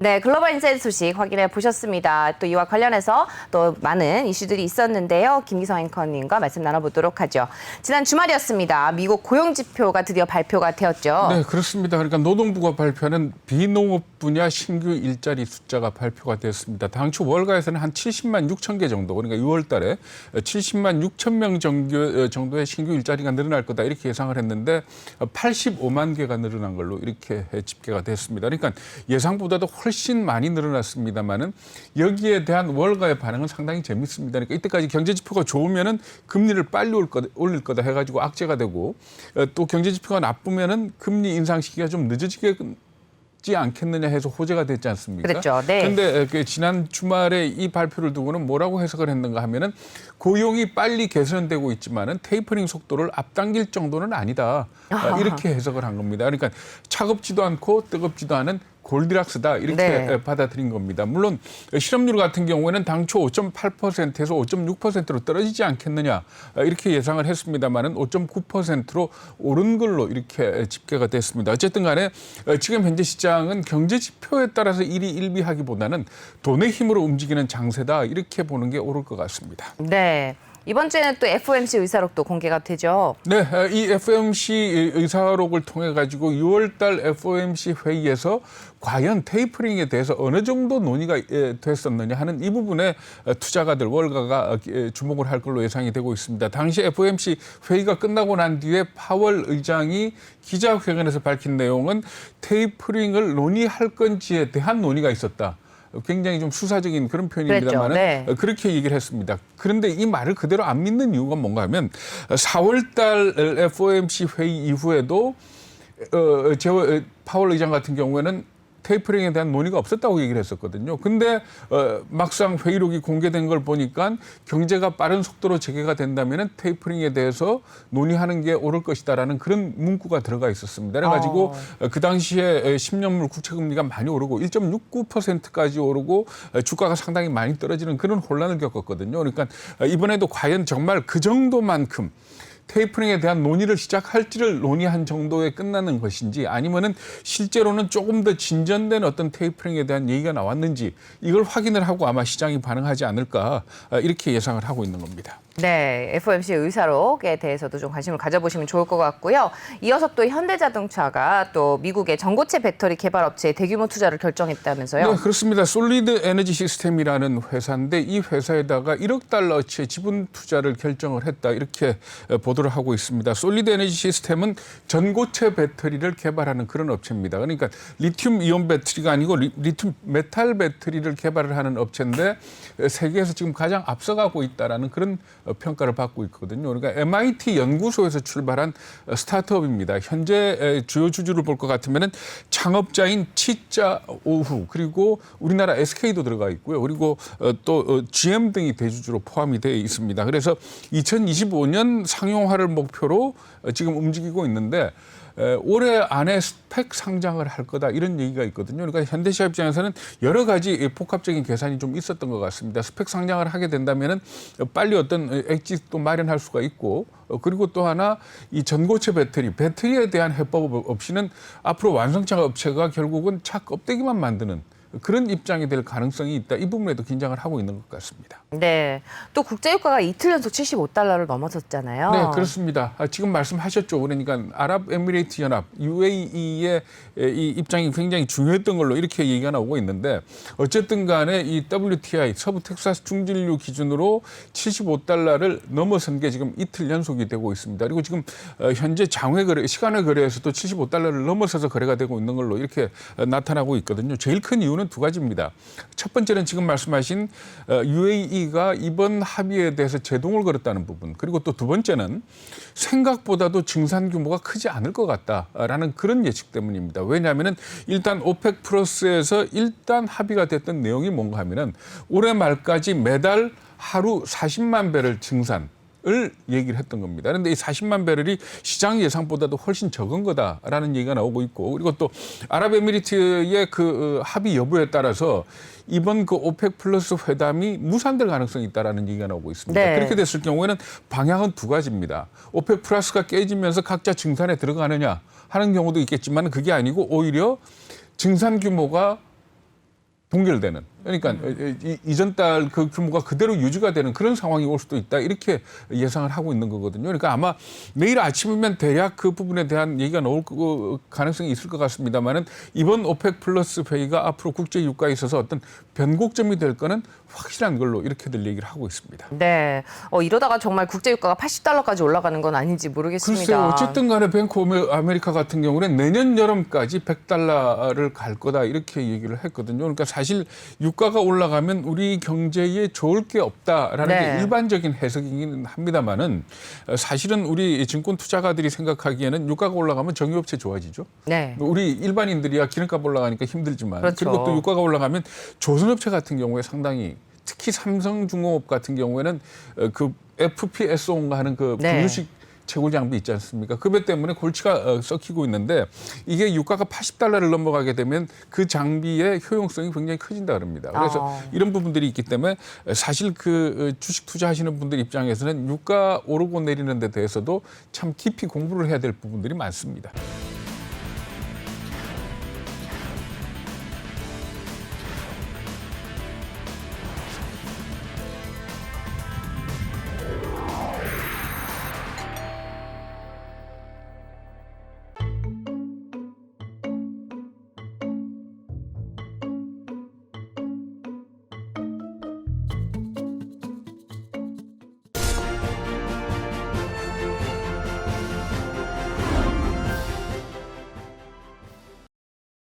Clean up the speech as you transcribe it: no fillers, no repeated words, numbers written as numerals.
네, 글로벌 인사이트 소식 확인해 보셨습니다. 또 이와 관련해서 또 많은 이슈들이 있었는데요. 김기성 앵커님과 말씀 나눠보도록 하죠. 지난 주말이었습니다. 미국 고용지표가 드디어 발표가 되었죠. 네, 그렇습니다. 그러니까 노동부가 발표하는 비농업 분야 신규 일자리 숫자가 발표가 됐습니다. 당초 월가에서는 한 70만 6천 개 정도, 그러니까 6월 달에 70만 6천 명 정도의 신규 일자리가 늘어날 거다 이렇게 예상을 했는데 85만 개가 늘어난 걸로 이렇게 집계가 됐습니다. 그러니까 예상보다도 훨씬 많이 늘어났습니다만은 여기에 대한 월가의 반응은 상당히 재밌습니다. 그러니까 이때까지 경제 지표가 좋으면은 금리를 빨리 올릴 거다 해가지고 악재가 되고 또 경제 지표가 나쁘면은 금리 인상 시기가 좀 늦어지지 않겠느냐 해서 호재가 됐지 않습니까? 그렇죠. 네. 그런데 지난 주말에 이 발표를 두고는 뭐라고 해석을 했는가 하면은 고용이 빨리 개선되고 있지만은 테이퍼링 속도를 앞당길 정도는 아니다. 이렇게 해석을 한 겁니다. 그러니까 차갑지도 않고 뜨겁지도 않은 골디락스다 이렇게 네. 받아들인 겁니다. 물론 실업률 같은 경우에는 당초 5.8%에서 5.6%로 떨어지지 않겠느냐 이렇게 예상을 했습니다마는 5.9%로 오른 걸로 이렇게 집계가 됐습니다. 어쨌든 간에 지금 현재 시장은 경제 지표에 따라서 일희일비하기보다는 돈의 힘으로 움직이는 장세다 이렇게 보는 게 옳을 것 같습니다. 네. 이번 주에는 또 FOMC 의사록도 공개가 되죠. 네, 이 FOMC 의사록을 통해 가지고 6월 달 FOMC 회의에서 과연 테이퍼링에 대해서 어느 정도 논의가 됐었느냐 하는 이 부분에 투자가들, 월가가 주목을 할 걸로 예상이 되고 있습니다. 당시 FOMC 회의가 끝나고 난 뒤에 파월 의장이 기자회견에서 밝힌 내용은 테이퍼링을 논의할 건지에 대한 논의가 있었다. 굉장히 좀 수사적인 그런 표현입니다만 네. 그렇게 얘기를 했습니다. 그런데 이 말을 그대로 안 믿는 이유가 뭔가 하면 4월 달 FOMC 회의 이후에도 파월 의장 같은 경우에는 테이퍼링에 대한 논의가 없었다고 얘기를 했었거든요. 근데 막상 회의록이 공개된 걸 보니까 경제가 빠른 속도로 재개가 된다면 테이퍼링에 대해서 논의하는 게 옳을 것이다라는 그런 문구가 들어가 있었습니다. 그래가지고 그 당시에 10년물 국채금리가 많이 오르고 1.69%까지 오르고 주가가 상당히 많이 떨어지는 그런 혼란을 겪었거든요. 그러니까 이번에도 과연 정말 그 정도만큼 테이퍼링에 대한 논의를 시작할지를 논의한 정도에 끝나는 것인지 아니면은 실제로는 조금 더 진전된 어떤 테이퍼링에 대한 얘기가 나왔는지 이걸 확인을 하고 아마 시장이 반응하지 않을까 이렇게 예상을 하고 있는 겁니다. 네, FOMC 의사록에 대해서도 좀 관심을 가져보시면 좋을 것 같고요. 이어서 또 현대자동차가 또 미국의 전고체 배터리 개발 업체에 대규모 투자를 결정했다면서요? 네, 그렇습니다. 솔리드 에너지 시스템이라는 회사인데 이 회사에다가 1억 달러어치의 지분 투자를 결정을 했다 이렇게 보도를 하고 있습니다. 솔리드 에너지 시스템은 전고체 배터리를 개발하는 그런 업체입니다. 그러니까 리튬 이온 배터리가 아니고 리튬 메탈 배터리를 개발을 하는 업체인데 세계에서 지금 가장 앞서가고 있다라는 그런 평가를 받고 있거든요. 그러니까 MIT 연구소에서 출발한 스타트업입니다. 현재 주요 주주를 볼 것 같으면은 창업자인 치자 오후 그리고 우리나라 SK도 들어가 있고요. 그리고 또 GM 등이 대주주로 포함이 되어 있습니다. 그래서 2025년 상용화를 목표로 지금 움직이고 있는데 올해 안에 스펙 상장을 할 거다 이런 얘기가 있거든요. 그러니까 현대차 입장에서는 여러 가지 복합적인 계산이 좀 있었던 것 같습니다. 스펙 상장을 하게 된다면은 빨리 어떤 엑짓도 마련할 수가 있고 그리고 또 하나 이 전고체 배터리에 대한 해법 없이는 앞으로 완성차 업체가 결국은 차 껍데기만 만드는 그런 입장이 될 가능성이 있다. 이 부분에도 긴장을 하고 있는 것 같습니다. 네, 또 국제유가가 이틀 연속 75달러를 넘어섰잖아요. 네, 그렇습니다. 지금 말씀하셨죠. 그러니까 아랍에미레이트 연합 UAE의 이 입장이 굉장히 중요했던 걸로 이렇게 얘기가 나오고 있는데 어쨌든 간에 이 WTI 서부 텍사스 중진류 기준으로 75달러를 넘어선 게 지금 이틀 연속이 되고 있습니다. 그리고 지금 현재 장외 거래, 시간외 거래에서도 75달러를 넘어서서 거래가 되고 있는 걸로 이렇게 나타나고 있거든요. 제일 큰 이유는 두 가지입니다. 첫 번째는 지금 말씀하신 UAE가 이번 합의에 대해서 제동을 걸었다는 부분. 그리고 또 두 번째는 생각보다도 증산 규모가 크지 않을 것 같다라는 그런 예측 때문입니다. 왜냐하면은 일단 오펙 플러스에서 일단 합의가 됐던 내용이 뭔가 하면은 올해 말까지 매달 하루 40만 배럴 증산 을 얘기를 했던 겁니다. 그런데 이 40만 배럴이 시장 예상보다도 훨씬 적은 거다라는 얘기가 나오고 있고 그리고 또 아랍에미리트의 그 합의 여부에 따라서 이번 그 오펙 플러스 회담이 무산될 가능성이 있다라는 얘기가 나오고 있습니다. 네. 그렇게 됐을 경우에는 방향은 두 가지입니다. 오펙 플러스가 깨지면서 각자 증산에 들어가느냐 하는 경우도 있겠지만 그게 아니고 오히려 증산 규모가 동결되는 그러니까 이전 달 그 규모가 그대로 유지가 되는 그런 상황이 올 수도 있다 이렇게 예상을 하고 있는 거거든요. 그러니까 아마 내일 아침이면 대략 그 부분에 대한 얘기가 나올 가능성이 있을 것 같습니다만은 이번 오펙 플러스 회의가 앞으로 국제 유가에 있어서 어떤 변곡점이 될 거는 확실한 걸로 이렇게들 얘기를 하고 있습니다. 네. 이러다가 정말 국제유가가 80달러까지 올라가는 건 아닌지 모르겠습니다. 글쎄요. 어쨌든 간에 뱅크 오브 아메리카 같은 경우는 내년 여름까지 100달러를 갈 거다 이렇게 얘기를 했거든요. 그러니까 사실 유가가 올라가면 우리 경제에 좋을 게 없다라는 네. 게 일반적인 해석이긴 합니다만은 사실은 우리 증권 투자가들이 생각하기에는 유가가 올라가면 정유업체 좋아지죠. 네. 우리 일반인들이야 기름값 올라가니까 힘들지만 그렇죠. 그리고 또 유가가 올라가면 조선업체 같은 경우에 상당히 특히 삼성중공업 같은 경우에는 그 FPSO인가 하는 그 네. 분유식 채굴 장비 있지 않습니까? 급여 때문에 골치가 썩히고 있는데 이게 유가가 80달러를 넘어가게 되면 그 장비의 효용성이 굉장히 커진다 그럽니다. 그래서 이런 부분들이 있기 때문에 사실 그 주식 투자하시는 분들 입장에서는 유가 오르고 내리는 데 대해서도 참 깊이 공부를 해야 될 부분들이 많습니다.